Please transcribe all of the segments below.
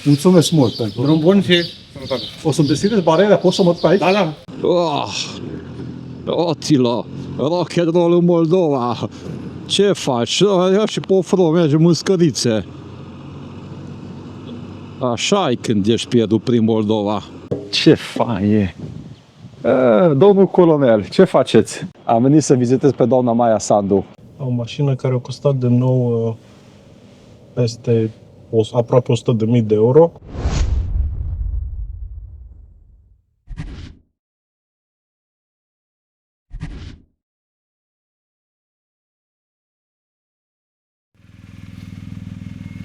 Mulțumesc mult pentru... Drum bun și sănătate. O să-mi deschideți bariera? Pot să mă duc pe aici? Da, da. Attila, rock and roll în Moldova. Ce faci? Ia și pe off-road, mergem în scărițe. Așa e când ești pierdut prin Moldova. Ce fain e! Domnul colonel, ce faceți? Am venit să vizitez pe doamna Maia Sandu. O mașină care a costat de nou peste aproape 100.000 de euro.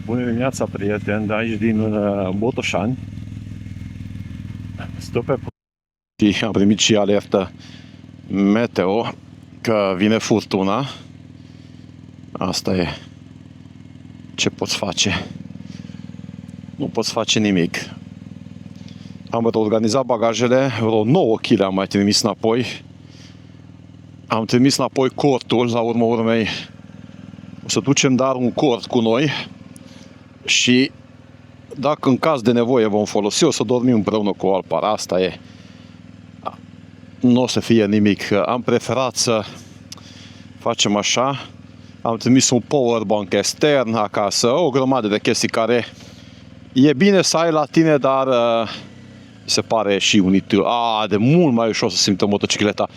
Bună dimineața, prieteni, de aici din Botoșani. Stau pe și am primit și alertă meteo că vine furtuna. Asta e. Ce poți face? Nu poți face nimic. Am reorganizat bagajele, vreo 9 kg am mai trimis înapoi. Am trimis înapoi cortul, la urma urmei o să ducem dar un cort cu noi și dacă în caz de nevoie vom folosi, o să dormim împreună cu Alpara. Asta e. Nu o să fie nimic. Am preferat să facem așa. Am trimis un powerbank extern acasă, o grămadă de chestii care e bine să ai la tine, dar se pare și unitil. De mult mai ușor să simtă motocicleta.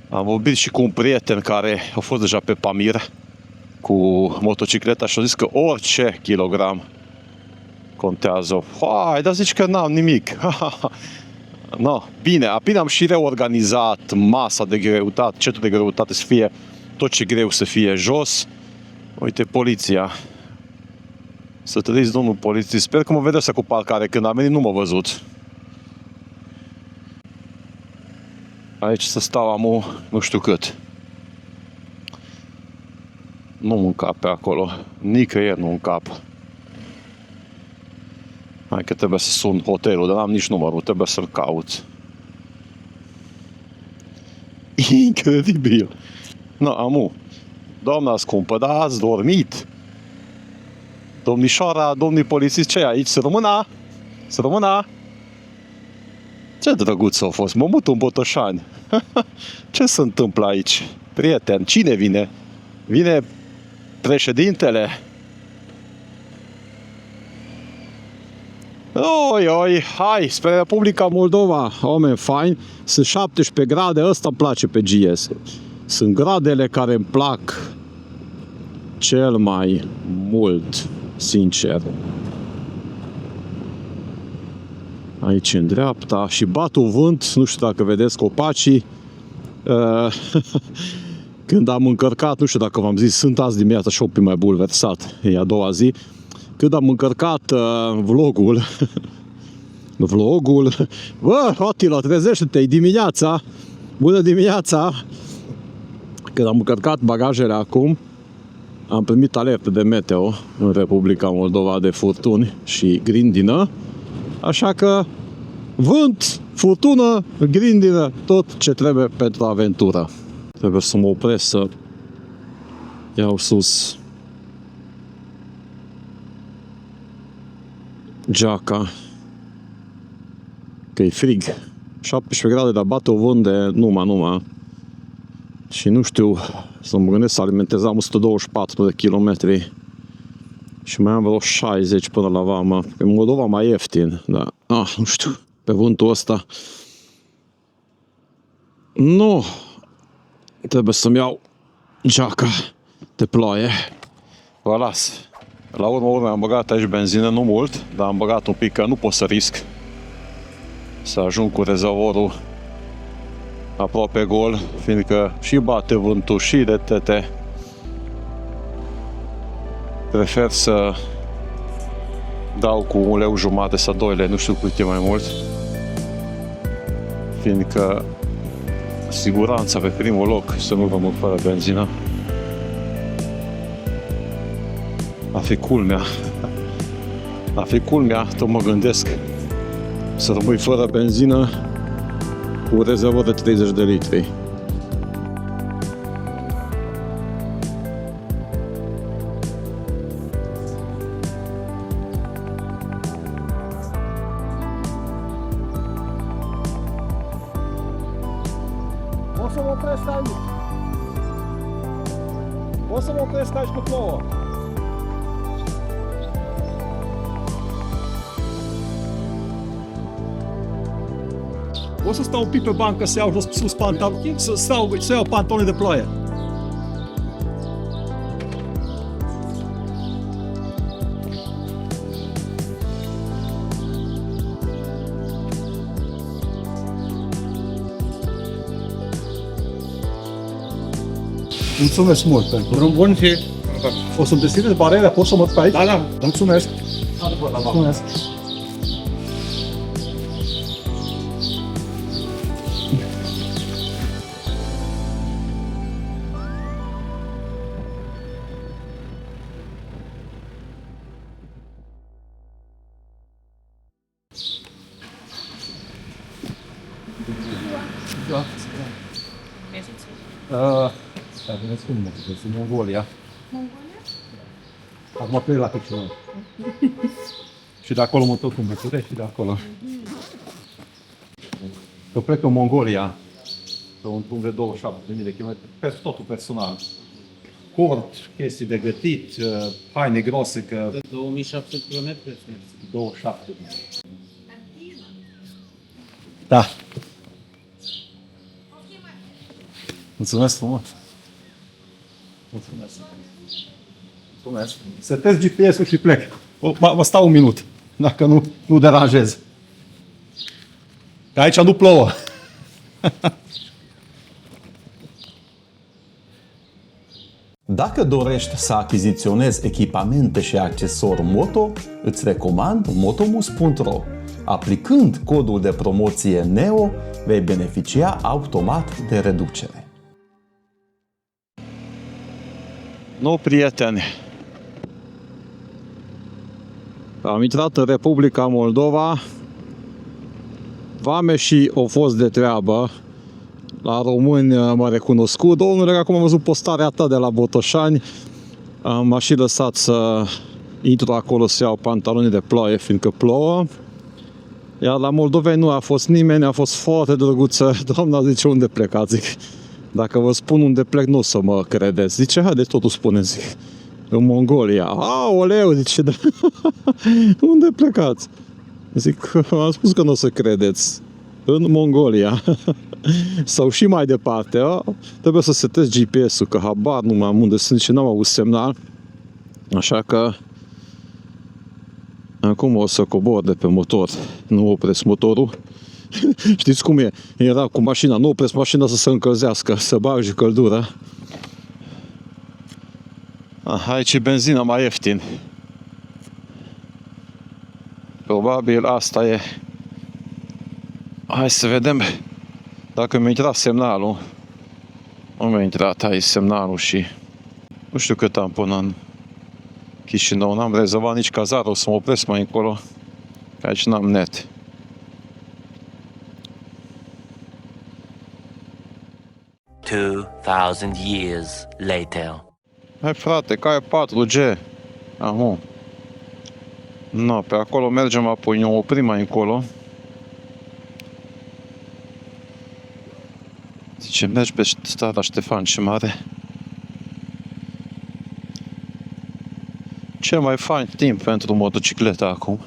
Am vorbit și cu un prieten care a fost deja pe Pamir cu motocicleta și a zis că orice kilogram contează. Dar zici că n-am nimic. No, bine am și reorganizat masa de greutate, cetul de greutate să fie tot ce greu să fie jos. Uite, poliția. Să trăiți, domnul polițist. Sper că mă vedeți cu parcare. Când am venit nu m-a văzut. Aici să stau am nu știu cât. Nu încap pe acolo. Nicăieri nu încap. Hai că trebuie să sun hotelul, dar n-am nici numărul, trebuie să-l caut. Incredibil! Amu, doamna scumpă, dar ați dormit? Domnișoara, domnul polițist, ce e aici? Să rămână? Să rămână? Ce drăguț a fost, mă mut în Botoșani. Ce se întâmplă aici? Prieten, cine vine? Vine președintele? Oi, hai, spre Republica Moldova, oameni faini, sunt 17 grade, ăsta îmi place pe GS. Sunt gradele care îmi plac cel mai mult, sincer. Aici în dreapta și bat un vânt, nu știu dacă vedeți copacii. Când am încărcat, nu știu dacă v-am zis, sunt azi dimineața și un pic mai bulversat, e a doua zi. Când am încărcat vlogul, bă, Attila, trezește-te, e dimineața, bună dimineața! Când am încărcat bagajele acum, am primit alertă de meteo în Republica Moldova de furtuni și grindină, așa că vânt, furtună, grindină, tot ce trebuie pentru aventură. Trebuie să mă opresc să iau sus geaca, că e frig. 17 grade, dar bate o vânt de numai. Și nu știu, să mă gândesc să alimentez, am 124 de kilometri și mai am vreo 60 până la vamă. În Moldova mai ieftin, dar nu știu, pe vântul ăsta nu, trebuie să-mi iau geaca de ploaie. Vă las. La urmă am băgat aici benzină, nu mult, dar am băgat un pic că nu pot să risc să ajung cu rezervorul aproape gol, fiindcă și bate vântul și de tete. Prefer să dau cu 1,5 lei sau 2 lei, nu știu cât e mai mult, fiindcă siguranța pe primul loc, să nu rămân fără benzină. A fi culmea, tot mă gândesc să rămâi fără benzină cu un rezervor de 30 de litri. mă opresc aici. O să mă opresc aici cu plouă. O să stau un pic pe bancă să iau sus pantaloni, să iau pantaloni de ploaie. Mulțumesc mult pentru... Drum bun și... O să-mi deschideți bariera, pot să mă duc pe aici? Da, da. Mulțumesc. Mulțumesc. Vedeți cum mă gândesc, în Mongolia. Acum plec la Crăciun. Și de acolo mă tot în București și de acolo. Eu plec în Mongolia, pe un drum de 27.000 de km, totul personal. Cort, chestii de gătit, haine groase, că 2700 km. 27. Da. Mulțumesc frumos. Mulțumesc. Mulțumesc. Setez GPS-ul și plec. Mă stau un minut, dacă nu deranjez. Că aici nu plouă. Dacă dorești să achiziționezi echipamente și accesori moto, îți recomand motomus.ro. Aplicând codul de promoție NEO, vei beneficia automat de reducere. Nu, prieteni. Am intrat în Republica Moldova. Vameșii au fost de treabă. La români m-a recunoscut. Domnule, acum am văzut postarea ta de la Botoșani. M-a și lăsat să intru acolo să iau pantaloni de ploaie, fiindcă plouă. Iar la moldoveni nu a fost nimeni, a fost foarte drăguță. Doamna zice, unde plecați? Zic, dacă vă spun unde plec, nu o să mă credeți. Zice, haide, totul spune, zic. În Mongolia. Aoleu, zice, da. Unde plecați? Zic, am spus că nu o să credeți. În Mongolia. Sau și mai departe. Trebuie să setez GPS-ul, că habar nu am unde sunt și n-am avut semnal. Așa că acum o să cobor de pe motor. Nu opresc motorul. Știți cum e? Era cu mașina. Nu opresc mașina să se încălzească, să bagi căldură. Aici e benzina mai ieftin. Probabil asta e. Hai să vedem dacă mi-a intrat semnalul. Nu mi-a intrat aici semnalul și nu știu cât am până în Chișinău. N-am rezervat nici cazarul, o să mă opresc mai încolo. Că aici n-am net. $2,000 years later. Hai frate, că ai 4G. Amu. No, pe acolo mergem apoi, ne oprim mai încolo. Zice, mergi pe strada Ștefan cel Mare. Cel mai fain timp pentru motocicletă acum.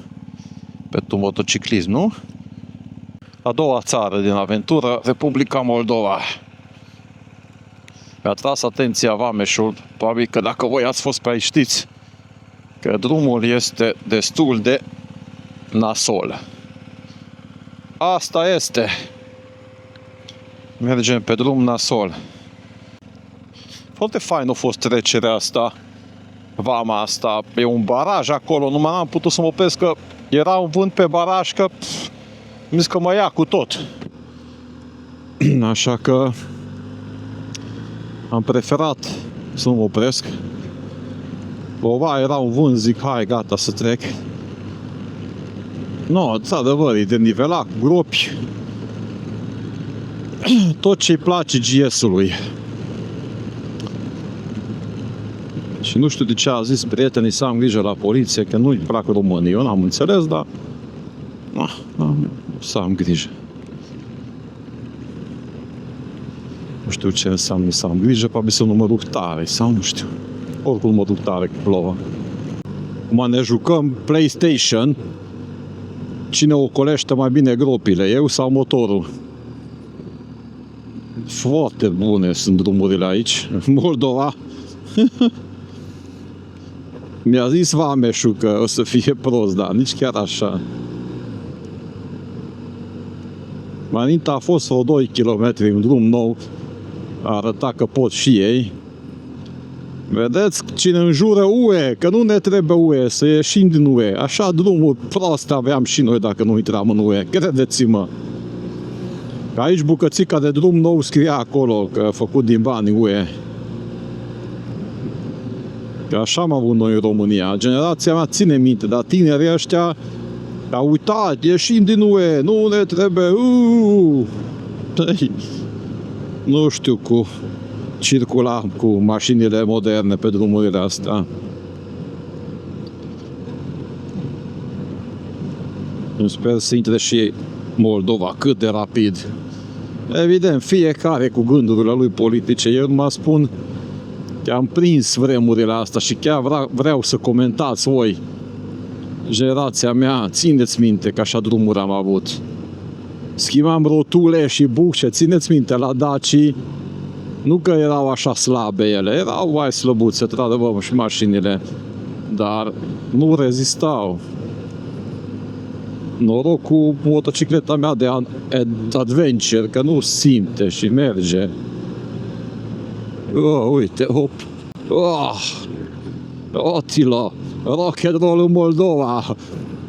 Pentru motociclism, nu? A doua țară din aventură, Republica Moldova. Mi-a tras atenția vameșul, probabil că dacă voi ați fost pe aici știți că drumul este destul de nasol. Asta este. Mergem pe drum nasol. Foarte fain a fost trecerea asta. Vama asta. E un baraj acolo. Numai n-am putut să mă opresc că era un vânt pe baraj că mi zis că mă ia cu tot. Așa că am preferat să nu mă opresc. Cumva era un vânt, zic, hai, gata, să trec. No, într-adevăr, e de nivelat, gropi. Tot ce-i place GS-ului. Și nu știu de ce a zis prietenii să am grijă la poliție, că nu-i plac românii. Eu n-am înțeles, dar să am grijă. Nu știu ce înseamnă să am grijă, probabil să nu mă duc tare sau nu știu. Oricum mă duc tare cu plouă. Acum ne jucăm PlayStation. Cine ocolește mai bine gropile, eu sau motorul? Foarte bune sunt drumurile aici, în Moldova. Mi-a zis vameșul că o să fie prost, dar nici chiar așa. Mai înainte a fost vreo 2 km un drum nou, arăta că pot și ei. Vedeți cine înjură UE, că nu ne trebuie UE, să ieșim din UE. Așa drumuri proste aveam și noi dacă nu intram în UE, credeți-mă. Aici bucățica de drum nou scria acolo că a făcut din bani UE. Că așa am avut noi în România. Generația mea ține minte, dar tinerii ăștia au uitat, ieșim din UE, nu ne trebuie. Nu știu cu circula cu mașinile moderne pe drumurile astea. Îmi sper să intre și Moldova cât de rapid. Evident, fiecare cu gândurile lui politice. Eu nu mă spun că am prins vremurile astea și chiar vreau să comentați voi. Generația mea, țineți minte că așa drumuri am avut. Schimbam rotule și buce, țineți minte, la Daci. Nu că erau așa slabe ele, erau mai slăbuțe, într-adevăr, și mașinile, dar nu rezistau. Noroc cu motocicleta mea de adventure, că nu simte și merge. Uite, hop. Otilo, rock and roll în Moldova.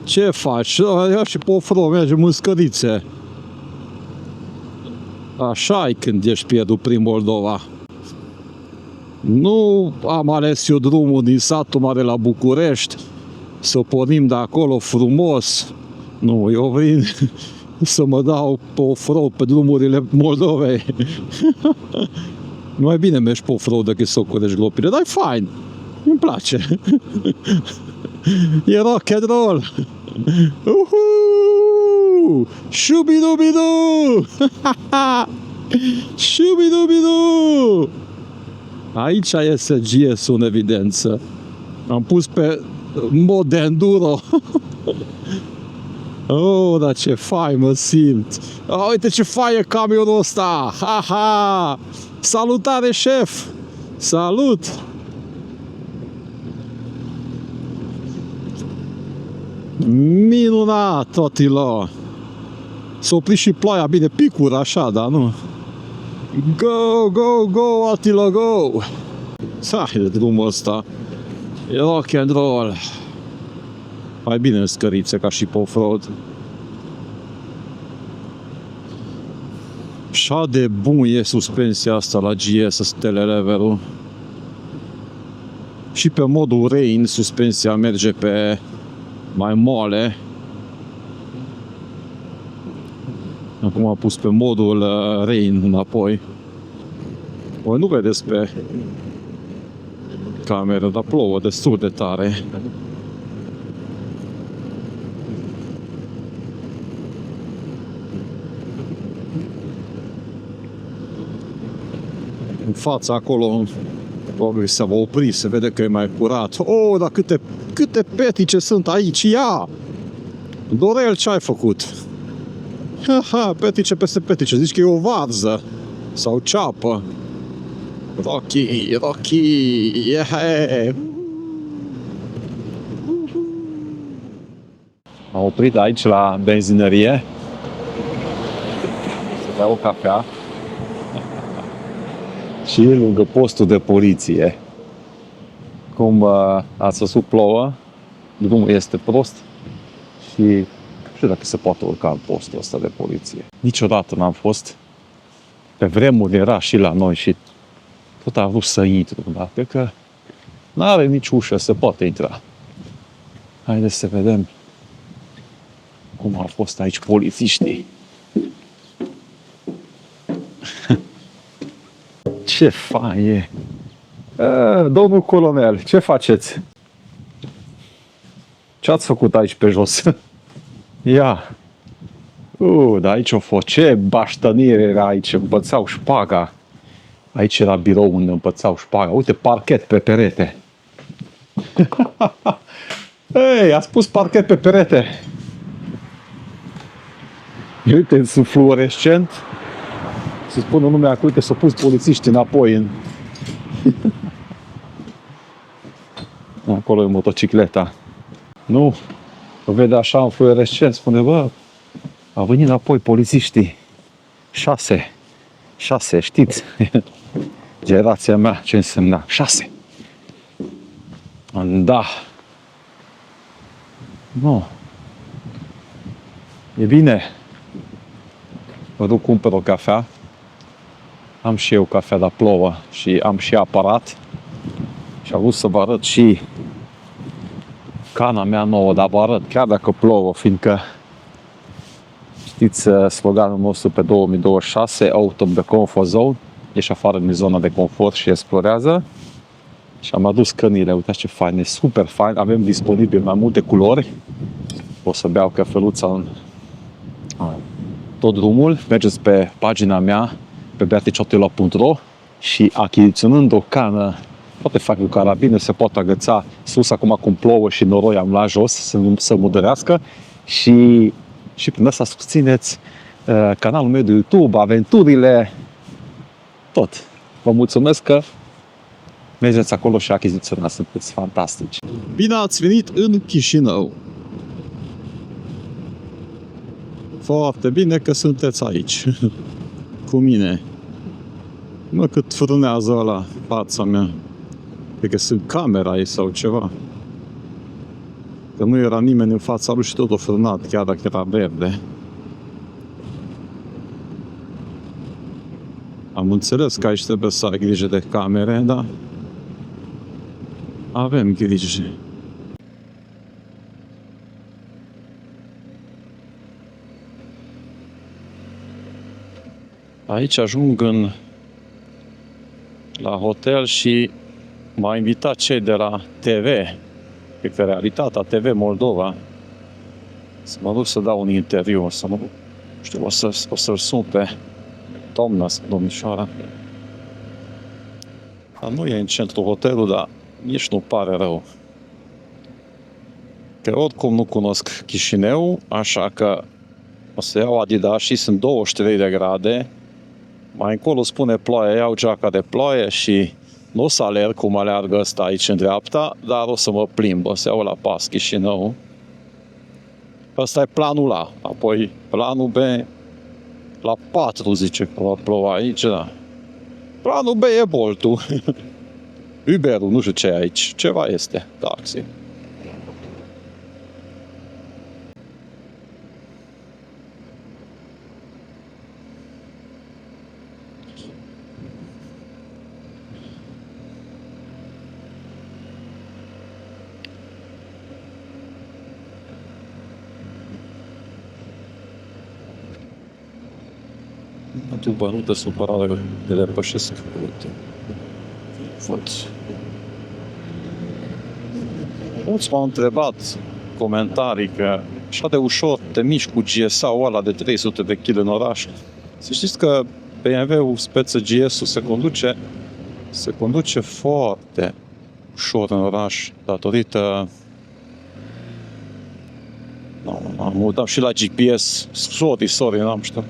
Ce faci? Ia și pe off-road, mergem în scărițe. Așa-i când ești pierdut prin Moldova. Nu am ales eu drumul din satul mare la București, să pornim de acolo frumos. Nu, eu vin să mă dau pe off-road pe drumurile Moldovei. Mai bine mergi pe off-road decât să ocolești glopile, dar e fain. Îmi place. E rock and roll. Șubidubidu! Șubidubidu! Aici iese GS-ul în evidență. Am pus pe mod de enduro. Oh, dar ce fain mă simt! Oh, uite ce fain e camionul ăsta! Ha, ha! Salutare, șef! Salut! Minunat, totilo! S-a oprit și ploaia, bine, picură așa, dar nu. Go, go, go, Attila, go! Hai de drumul ăsta. E rock and roll. Mai bine în scărițe ca și pe off-road. Așa de bun e suspensia asta la GS, Stele-Level-ul. Și pe modul Rain suspensia merge pe mai moale. Acum am pus pe modul Rain înapoi. Voi nu vedeți pe cameră, dar plouă destul de tare. În fața acolo probabil se va opri, se vede că e mai curat. Oh, dar câte petice sunt aici, ia! Dorel, ce ai făcut? Ha, petice peste petice, zici că e o varză sau ceapă. Rocky, yeah! Am oprit aici la benzinărie să beau o cafea și lângă postul de poliție. Cum ați văzut, plouă, drumul este prost și nu știu dacă se poate urca în postul ăsta de poliție. Niciodată n-am fost. Pe vremuri era și la noi și tot a vrut să intru, dar cred că n-are nici ușă, se poate intra. Haideți să vedem cum au fost aici polițiștii. Ce fain e! Domnul colonel, ce faceți? Ce ați făcut aici pe jos? Ia! Dar aici o fost, ce baștănire era aici, îmi bățau șpaga. Aici era birou unde împățau șpara. Uite, parchet pe perete. Ei, a spus parchet pe perete. Uite, sunt fluorescent. Se spune lumea că, uite, s-au pus polițiști înapoi în... Acolo e motocicleta. Nu, o vede așa în fluorescent, spune, bă, a venit înapoi polițiștii. 6, știți? Generația mea, ce însemna? 6. Da. Nu. E bine. Mă duc, cumpăr o cafea. Am și eu cafea, dar plouă și am și aparat. Și am vrut să vă arăt și cana mea nouă, dar vă arăt chiar dacă plouă, fiindcă știți sloganul nostru pe 2026, out of the comfort zone, ieși afară din zona de confort și explorează. Și am adus cănile, uitați ce fain, e super fain, avem disponibil mai multe culori. O să beau cafeluța în tot drumul, mergeți pe pagina mea, pe beatriciotilo.ro și achiziționând o cană, poate fac cu carabină, se poate agăța sus, acum cum plouă și noroi am luat jos să mudărească și prin asta susțineți canalul meu de YouTube, aventurile, tot. Vă mulțumesc că mergeți acolo și achiziționați, sunteți fantastici. Bine ați venit în Chișinău! Foarte bine că sunteți aici, cu mine. Mă, cât frânează ăla fața mea. Cred că sunt camera ei sau ceva. Că nu era nimeni în fața lui și tot o frânat, chiar dacă era verde. Am înțeles că aici trebuie să ai grijă de camere, dar avem grijă. Aici ajung la hotel și m-a invitat cei de la TV, pe Realitatea TV Moldova, să mă duc să dau un interviu, să mă, știu, o să-l sun pe doamna, domnișoara. Dar nu e în centrul hotelul, dar nici nu pare rău. Că oricum nu cunosc Chișinău, așa că o să iau Adidas și sunt 23 de grade. Mai încolo spune ploaie, iau geaca de ploaie și nu o să alerg cum aleargă ăsta aici în dreapta, dar o să mă plimb, o să iau la pas Chișinău. Ăsta e planul A, apoi planul B, la 4 zice că va ploua aici, da. Planul B e Boltul. Uberul, nu știu ce e aici, ceva este, taxi. După nu te supăra de depășesc. Uite. Văd. Mulți m-au întrebat comentarii că așa de ușor te miști cu GS-ul ăla de 300 de kg în oraș. Să știți că BMW-ul speță GS-ul se conduce foarte ușor în oraș datorită am uitat și la GPS. Sorry, n-am știut.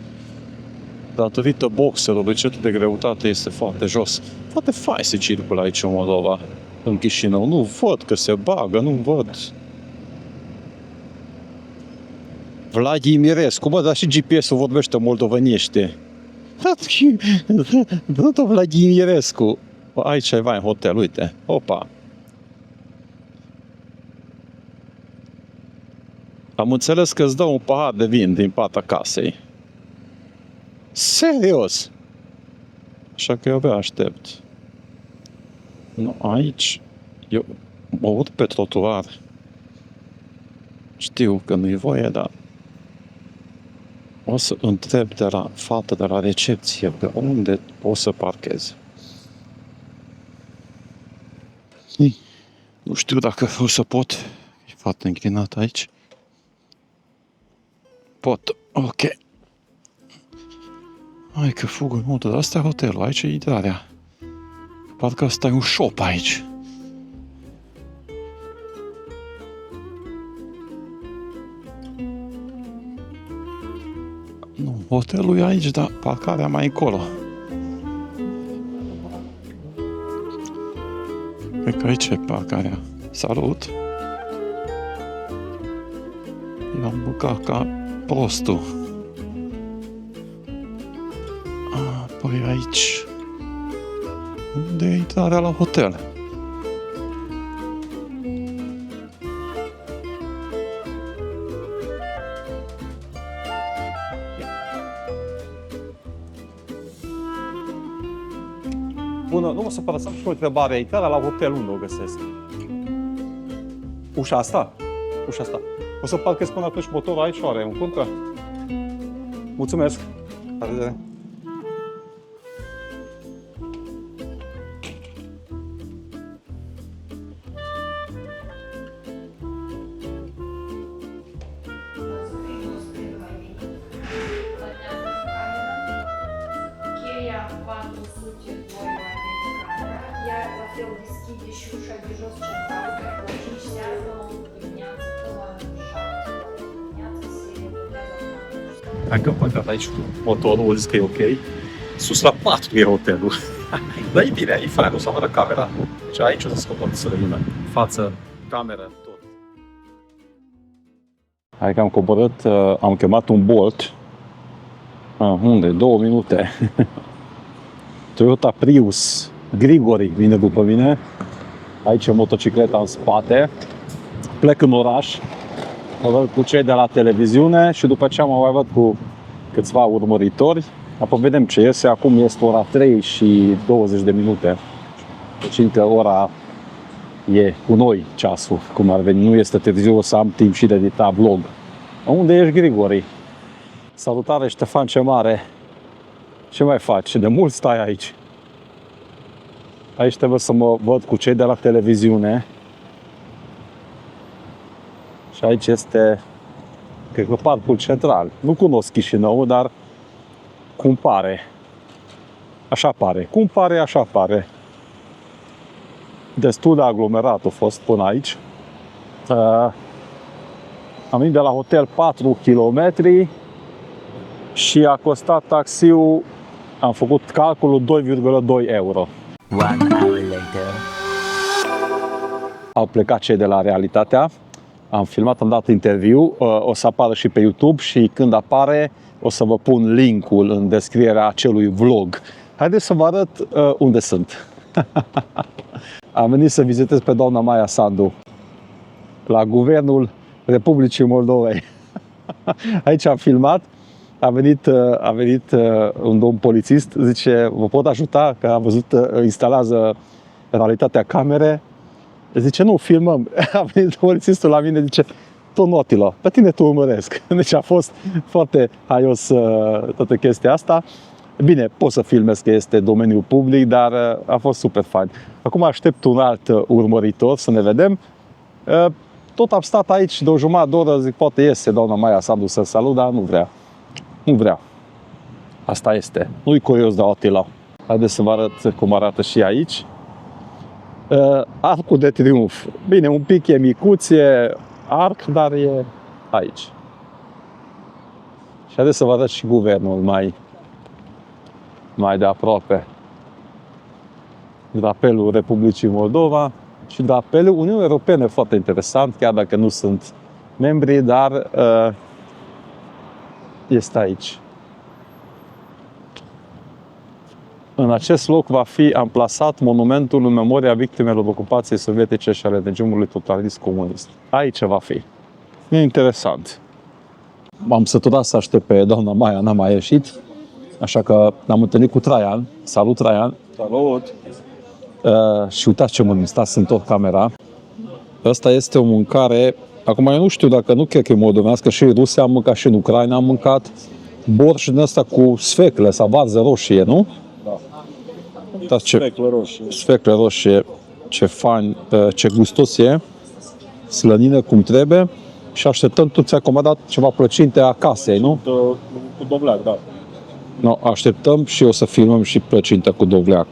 Datorită boxerului, centrul de greutate este foarte jos. Foarte fain se circulă aici în Moldova, în Chișinău. Nu văd că se bagă, nu văd. Vladimirescu, bă, dar și GPS-ul vorbește moldovenește. Tot Vladimirescu. Aici e vai în hotel, uite. Opa. Am înțeles că îți dă un pahar de vin din partea casei. Serios! Așa că eu abia aștept. Nu, aici eu mă urc pe trotuar. Știu că nu-i voie, dar o să întreb de la fata de la recepție pe unde o să parchez. Nu știu dacă o să pot. E foarte înclinat aici. Pot, ok. Hai că fugă multe, dar asta e hotelul, aici e intrarea. Parcă ăsta e un shop aici. Nu, hotelul e aici, dar parcarea mai încolo. Cred că aici e parcarea. Salut! Eu am băgat ca prostul. Apoi aici. Unde e intrarea la hotel? Bună, nu mă supăra, să am și o întrebare. Intrarea la hotel unde o găsesc? Ușa asta? Ușa asta. O să parchez până atunci motorul aici, oare? În contră? Mulțumesc! La revedere! Cheia 402 iar la fel deschide și ușa de jos centrală, care la 5 seara până la 8 dimineață, până la 7 dimineață se lucrează. Hai că am parcat aici cu motorul, o zis că e ok. Sus la 4 e hotelul. Dar e bine, e fain, o să arăt camera. Și aici o să scot să rămână. Față, cameră, tot. Hai că am coborât, am chemat un Bolt. Unde? 2 minute. Toyota Prius Grigori vine după mine. Aici e motocicleta în spate. Plec în oraș. Mă văd cu cei de la televiziune și după ce mă mai văd cu câțiva urmăritori. Apoi vedem ce iese. Acum este ora 3 și 20 de minute. Deci încă ora e cu noi ceasul, cum ar veni. Nu este târziu, o să am timp și de editat vlog. Unde ești, Grigori? Salutare, Ștefan ce mare! Ce mai faci? De mult stai aici? Aici trebuie să mă văd cu cei de la televiziune. Și aici este, cred că, parcul central. Nu cunosc Chișinău, dar cum pare. Așa pare. Cum pare, așa pare. Destul de aglomerat a fost până aici. Am venit de la hotel 4 km și a costat taxiul, am făcut calculul, 2,2 euro. 1 hour later. Au plecat cei de la Realitatea, am filmat, am dat interviu, o să apară și pe YouTube și când apare o să vă pun linkul în descrierea acelui vlog. Haideți să vă arăt unde sunt. Am venit să vizitez pe doamna Maia Sandu la Guvernul Republicii Moldovei. Aici am filmat, a venit un domn polițist, zice, vă pot ajuta, că a văzut, instalează Realitatea camere. Zice, nu, filmăm. A venit polițistul la mine, zice, Tonotilo, pe tine tu urmăresc. Deci a fost foarte haios toată chestia asta. Bine, pot să filmez că este domeniul public, dar a fost super fain. Acum aștept un alt urmăritor să ne vedem. Tot am stat aici de o jumătate de oră, zic, poate iese doamna Maia Sandu să salut, dar nu vrea. Nu vrea. Asta este. Nu-i curios de Attila. Haideți să vă arăt cum arată și aici. Arcul de Triunf. Bine, un pic e micuț, e arc, dar e aici. Și haideți să vă arăt și guvernul mai de aproape. Drapelul Republicii Moldova și drapelul Uniunii Europene, foarte interesant, chiar dacă nu sunt membri, dar este aici. În acest loc va fi amplasat monumentul în memoria victimelor ocupației sovietice și ale regimului totalist comunist. Aici va fi. E interesant. M-am săturat să aștept pe doamna Maia, n-a mai ieșit. Așa că ne-am întâlnit cu Traian. Salut, Traian! Salut! Și uitați ce mă stați să întorc camera. Asta este o mâncare, acum eu nu știu dacă, nu cred că e moldovenească, și în Rusia am mâncat, și în Ucraina am mâncat borș din ăsta cu sfecle sau varză roșie, nu? Da. Uitați ce sfecle roșie, ce fain, ce gustos e, slănină cum trebuie și așteptăm, tu ți-ai comandat ceva plăcinte acasă, nu? Cu dovleac, da. No, așteptăm și o să filmăm și plăcintă cu dovleac.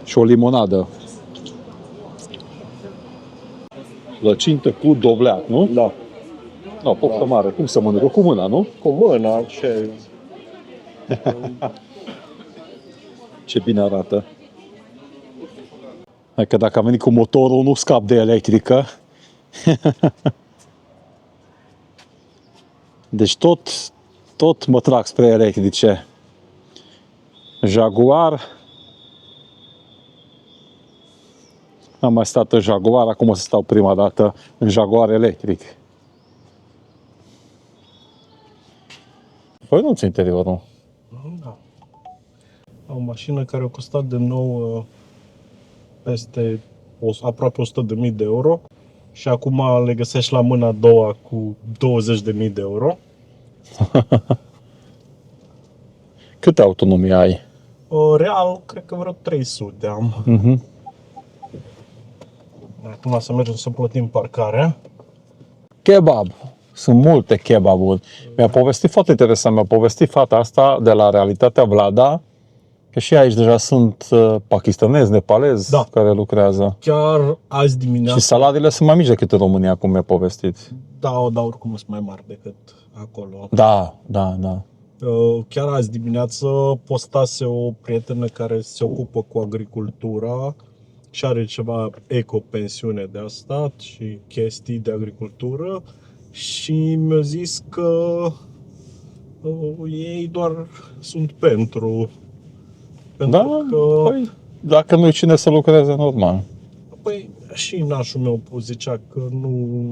și o limonadă. Plăcintă cu dovleac, nu? Da. Da, poftă mare. Cum se mănâncă? Cu mâna, nu? Cu mâna, ce... Ce bine arată. Hai că dacă am venit cu motorul, nu scap de electrică. Deci tot mă trag spre electrice. Jaguar. Am mai stat în Jaguar, acum o să stau prima dată în Jaguar electric. Păi nu-ți interiorul. Da. O mașină care a costat de nou peste aproape 100.000 de euro și acum le găsești la mâna a doua cu 20.000 de euro. Câte autonomie ai? Real, cred că vreo 300 am. Acum să mergem să plătim parcarea. Kebab. Sunt multe kebaburi. Mi-a povestit foarte interesant, mi-a povestit fata asta de la Realitatea Vlada, că și aici deja sunt pakistanezi, nepalezi care lucrează. Chiar azi dimineața... Și salariile sunt mai mici decât în România, cum mi-a povestit. Da, oricum sunt mai mari decât acolo. Da. Chiar azi dimineață postase o prietenă care se ocupă cu agricultura și are ceva eco-pensiune de asta și chestii de agricultură și mi-a zis că ei doar sunt pentru că... Păi, dacă nu-i cine să lucreze, normal. Păi și nașul meu zicea că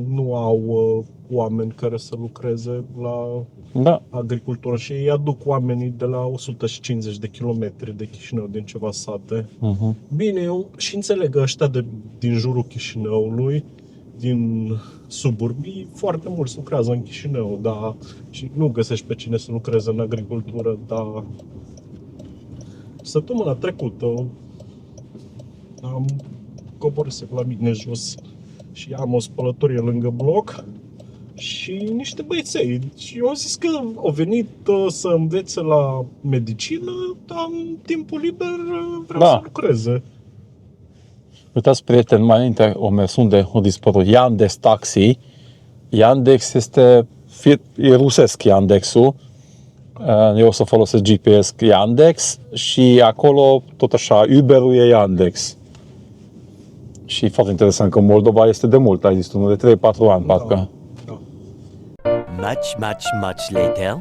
nu au oameni care să lucreze la agricultură și ei aduc oamenii de la 150 de kilometri de Chișinău, din ceva sate. Bine, eu și înțeleg ăștia din jurul Chișinăului, din suburbii, foarte mulți lucrează în Chișinău, dar și nu găsești pe cine să lucreze în agricultură, dar săptămâna trecută am coborât la mine jos și am o spălătorie lângă bloc și niște băieței. Și eu am zis că au venit să învețe la medicină, dar în timpul liber vreau să lucreze. Uitați, prieteni, mai înainte o mers unde o dispărut Yandex Taxi. Yandex e rusesc Yandex-ul. Eu o să folosesc GPS Yandex și acolo tot așa Uber-ul e Yandex. Și e foarte interesant că Moldova este de mult, ai zis tu, de 3-4 ani, parcă. Da. Much later.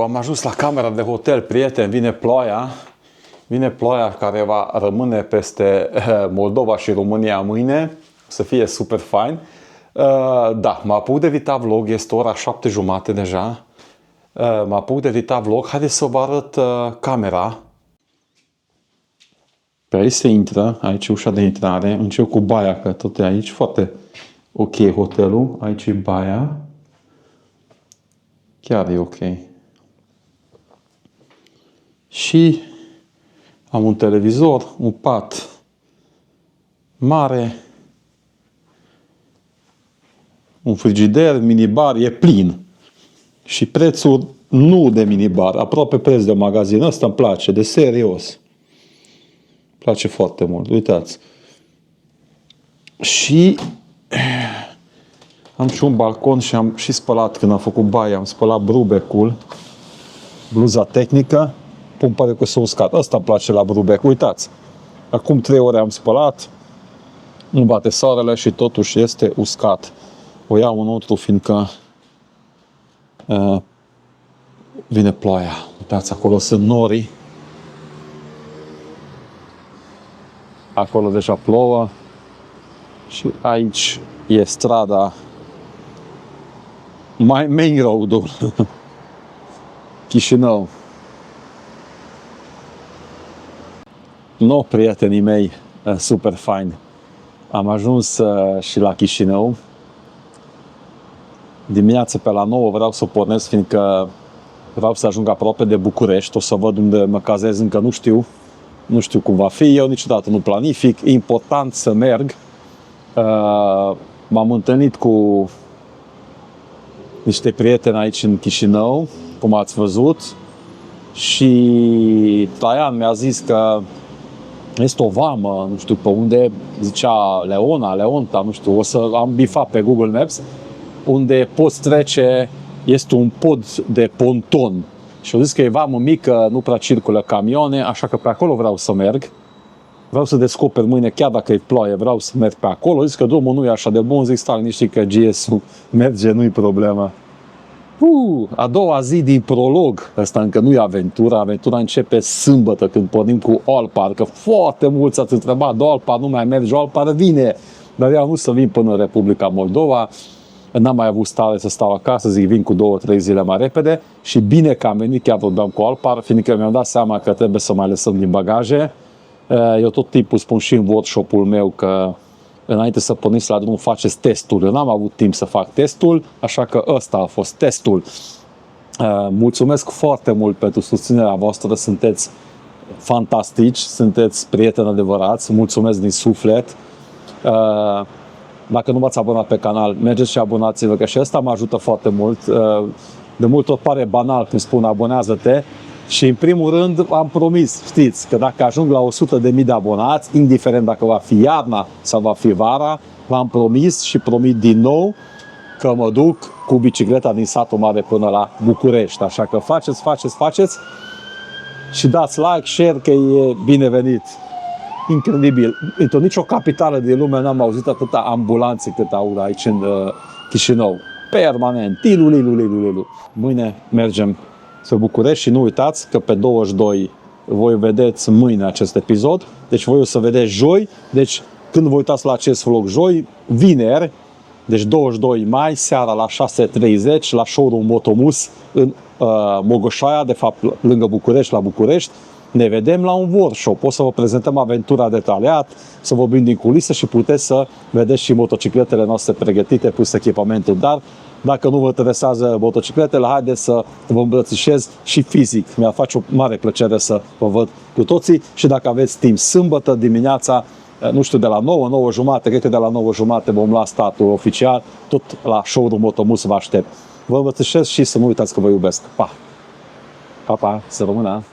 Am ajuns la camera de hotel, prieteni, vine ploaia care va rămâne peste Moldova și România mâine, să fie super fain. Da, mă apuc de Vita Vlog, este ora 7:30 deja. Mă apuc de Vita Vlog, haideți să vă arăt camera. Pe aici se intră, aici e ușa de intrare, încep cu baia, că tot e aici, foarte ok hotelul, aici e baia. Chiar e ok. Și am un televizor, un pat mare, un frigider, minibar, e plin. Și prețul nu de minibar, aproape preț de magazin. Ăsta îmi place, de serios. Îmi place foarte mult, uitați. Și am și un balcon și am și spălat, când am făcut baie, am spălat brubecul, bluza tehnică, pun pare că s-a uscat. Asta îmi place la brubec, uitați. Acum 3 ore am spălat, nu bate soarele și totuși este uscat. O iau înăuntru, fiindcă vine ploaia. Uitați, acolo sunt norii. Acolo deja plouă. Și aici e strada, main road-ul. Chișinău. No, prietenii mei, super fain. Am ajuns și la Chișinău. Dimineața pe la 9 vreau să pornesc, fiindcă vreau să ajung aproape de București. O să văd unde mă cazez, încă nu știu. Nu știu cum va fi, eu niciodată nu planific. E important să merg. M-am întâlnit cu niște prieteni aici în Chișinău, cum ați văzut. și Traian mi-a zis că este o vamă, nu știu pe unde, zicea Leonta, nu știu, o să am bifat pe Google Maps, unde poți trece, este un pod de ponton. Și au zis că e vamă mică, nu prea circulă camioane, așa că pe acolo vreau să merg. Vreau să descoper mâine, chiar dacă e ploaie, vreau să merg pe acolo. Zic că drumul nu e așa de bun, zic stai liniștit că GS-ul merge, nu-i problemă. A doua zi din prolog, ăsta încă nu e aventura, aventura începe sâmbătă când pornim cu Olpar, că foarte mulți ați întrebat, de Olpar nu mai merge, Olpar vine, dar eu nu să vin până în Republica Moldova, n-am mai avut stare să stau acasă, zic vin cu 2-3 zile mai repede și bine că am venit, chiar vorbeam cu Olpar, fiindcă mi-am dat seama că trebuie să mai lăsăm din bagaje. Eu tot timpul spun și în workshop-ul meu că înainte să porniți la drum faceți testul. Eu n-am avut timp să fac testul, așa că ăsta a fost testul. Mulțumesc foarte mult pentru susținerea voastră, sunteți fantastici, sunteți prieteni adevărați, mulțumesc din suflet. Dacă nu v-ați abonat pe canal, mergeți și abonați-vă, că și ăsta mă ajută foarte mult. De multe ori pare banal când spun abonează-te. Și în primul rând am promis, știți, că dacă ajung la 100.000 de abonați, indiferent dacă va fi iarna sau va fi vara, v-am promis și promit din nou că mă duc cu bicicleta din Satul Mare până la București. Așa că faceți și dați like, share, că e binevenit. Incredibil. Într-o nicio capitală din lume n-am auzit atâta ambulanțe cât aud aici în Chișinău. Permanent. Tilu. Mâine mergem spre București și nu uitați că pe 22 voi vedeți mâine acest episod. Deci voi o să vedeți joi. Deci când vă uitați la acest vlog joi, vineri, deci 22 mai, seara la 6:30 la showroom Motomus în Mogoșoaia, de fapt lângă București, la București. Ne vedem la un workshop. O să vă prezentăm aventura detaliat, să vorbim din culisă și puteți să vedeți și motocicletele noastre pregătite, plus echipamentul. Dar dacă nu vă interesează motocicletele, haideți să vă îmbrățișez și fizic. Mi-ar face o mare plăcere să vă văd cu toții și dacă aveți timp sâmbătă dimineața, nu știu, de la 9:30, cred că de la 9:30 vom lua startul oficial, tot la showroom Motomus vă aștept. Vă îmbrățișez și să nu uitați că vă iubesc. Pa! Pa, pa! Să rămână!